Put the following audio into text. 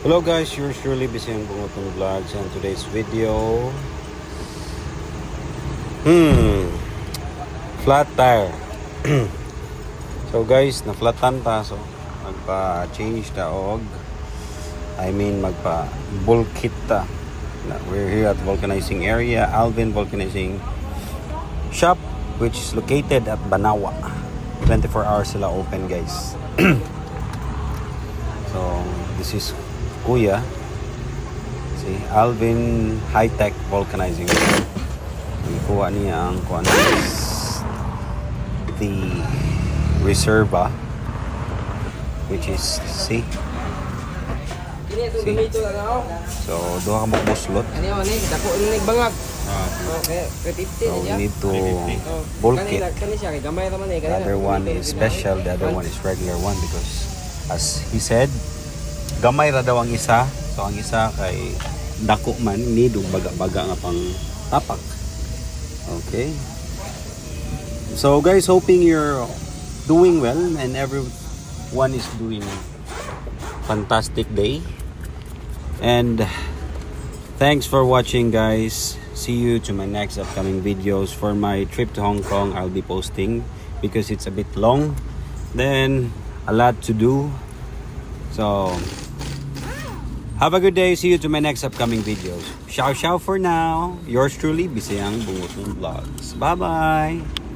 Hello guys, you're surely busy on Bungotong Vlogs, and today's video flat tire. So guys, na-flatan ta, so magpa-change ta og magpa-bulk kit ta. We're here at vulcanizing area, Alvin Vulcanizing Shop, which is located at Banawa. 24 hours sila open, guys. So this is Kuya, si Alvin High-Tech Vulcanizing. Kuha niya ang the Reserva, which is see. So duha ka mo buslot. So we need to bulk it. The other one is special, the other one is regular one, because as he said, gamay ra daw ang isa. So ang isa kay dako man, need og baga-baga nga pang tapak. Okay. So guys, hoping you're doing well and everyone is doing fantastic day. And thanks for watching, guys. See you to my next upcoming videos. For my trip to Hong Kong, I'll be posting because it's a bit long. Then a lot to do. So have a good day. See you to my next upcoming videos. Ciao, ciao for now. Yours truly, Bisayang Bungotong Vlogs. Bye-bye.